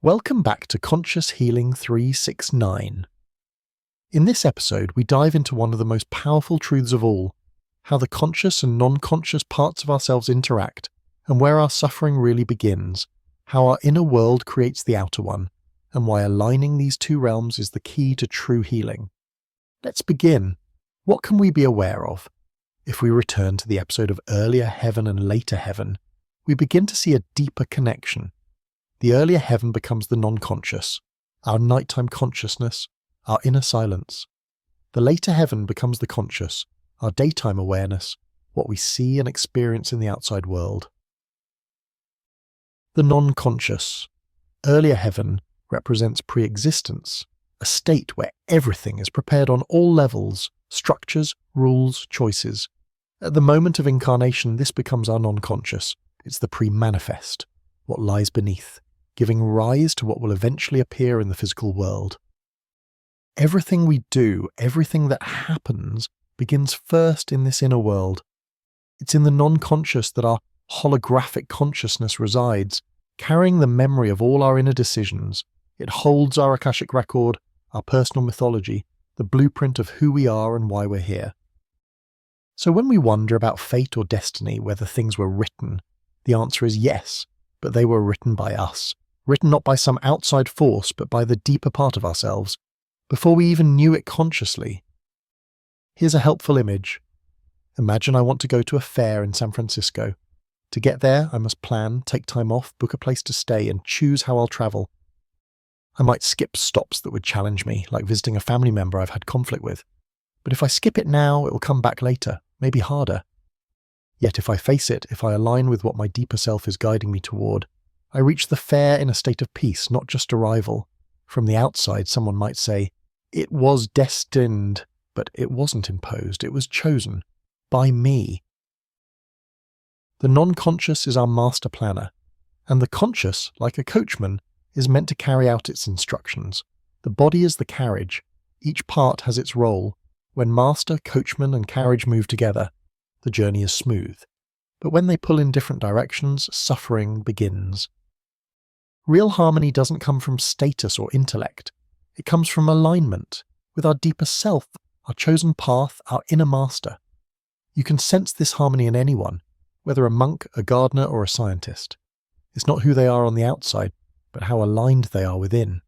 Welcome back to Conscious Healing 369. In this episode, we dive into one of the most powerful truths of all, how the conscious and non-conscious parts of ourselves interact, and where our suffering really begins, how our inner world creates the outer one, and why aligning these two realms is the key to true healing. Let's begin. What can we be aware of? If we return to the episode of earlier heaven and later heaven, we begin to see a deeper connection. The earlier heaven becomes the non-conscious, our nighttime consciousness, our inner silence. The later heaven becomes the conscious, our daytime awareness, what we see and experience in the outside world. The non-conscious, earlier heaven, represents pre-existence, a state where everything is prepared on all levels, structures, rules, choices. At the moment of incarnation, this becomes our non-conscious. It's the pre-manifest, what lies beneath, giving rise to what will eventually appear in the physical world. Everything we do, everything that happens, begins first in this inner world. It's in the non-conscious that our holographic consciousness resides, carrying the memory of all our inner decisions. It holds our Akashic record, our personal mythology, the blueprint of who we are and why we're here. So when we wonder about fate or destiny, whether things were written, the answer is yes, but they were written by us. Written not by some outside force, but by the deeper part of ourselves, before we even knew it consciously. Here's a helpful image. Imagine I want to go to a fair in San Francisco. To get there, I must plan, take time off, book a place to stay, and choose how I'll travel. I might skip stops that would challenge me, like visiting a family member I've had conflict with. But if I skip it now, it will come back later, maybe harder. Yet if I face it, if I align with what my deeper self is guiding me toward, I reach the fair in a state of peace, not just arrival. From the outside, someone might say, it was destined, but it wasn't imposed, it was chosen by me. The non-conscious is our master planner, and the conscious, like a coachman, is meant to carry out its instructions. The body is the carriage. Each part has its role. When master, coachman, and carriage move together, the journey is smooth. But when they pull in different directions, suffering begins. Real harmony doesn't come from status or intellect. It comes from alignment with our deeper self, our chosen path, our inner master. You can sense this harmony in anyone, whether a monk, a gardener, or a scientist. It's not who they are on the outside, but how aligned they are within.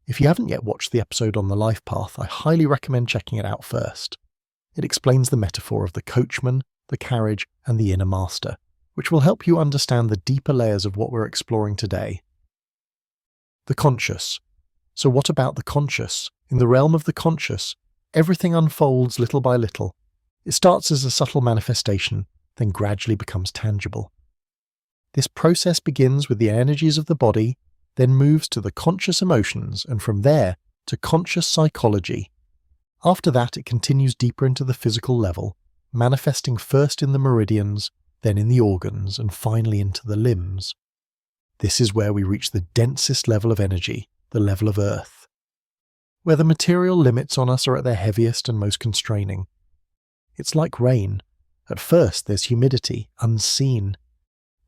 If you haven't yet watched the episode on the life path, I highly recommend checking it out first. It explains the metaphor of the coachman, the carriage, and the inner master, which will help you understand the deeper layers of what we're exploring today. The conscious. So what about the conscious? In the realm of the conscious, everything unfolds little by little. It starts as a subtle manifestation, then gradually becomes tangible. This process begins with the energies of the body, then moves to the conscious emotions, and from there to conscious psychology. After that, it continues deeper into the physical level, manifesting first in the meridians, then in the organs, and finally into the limbs. This is where we reach the densest level of energy, the level of earth, where the material limits on us are at their heaviest and most constraining. It's like rain. At first there's humidity, unseen.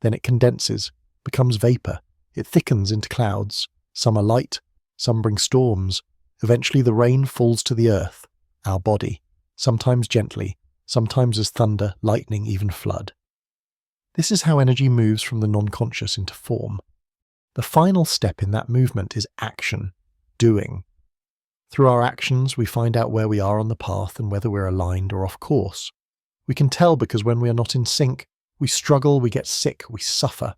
Then it condenses, becomes vapor. It thickens into clouds. Some are light, some bring storms. Eventually the rain falls to the earth, our body, sometimes gently, sometimes as thunder, lightning, even flood. This is how energy moves from the non-conscious into form. The final step in that movement is action, doing. Through our actions, we find out where we are on the path and whether we're aligned or off course. We can tell because when we are not in sync, we struggle, we get sick, we suffer.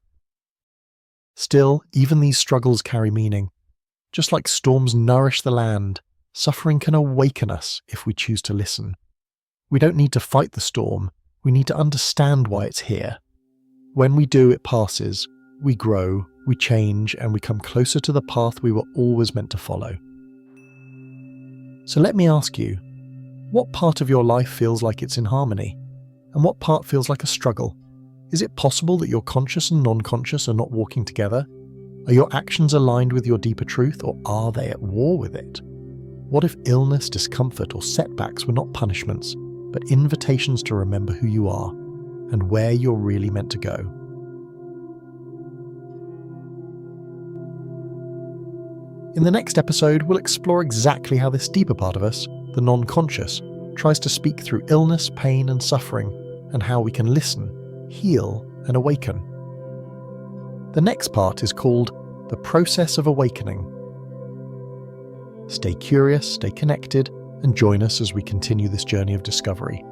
Still, even these struggles carry meaning. Just like storms nourish the land, suffering can awaken us if we choose to listen. We don't need to fight the storm, we need to understand why it's here. When we do, it passes, we grow, we change, and we come closer to the path we were always meant to follow. So let me ask you, what part of your life feels like it's in harmony? And what part feels like a struggle? Is it possible that your conscious and non-conscious are not walking together? Are your actions aligned with your deeper truth, or are they at war with it? What if illness, discomfort, or setbacks were not punishments, but invitations to remember who you are and where you're really meant to go? In the next episode, we'll explore exactly how this deeper part of us, the non-conscious, tries to speak through illness, pain, and suffering, and how we can listen, heal, and awaken. The next part is called The Process of Awakening. Stay curious, stay connected, and join us as we continue this journey of discovery.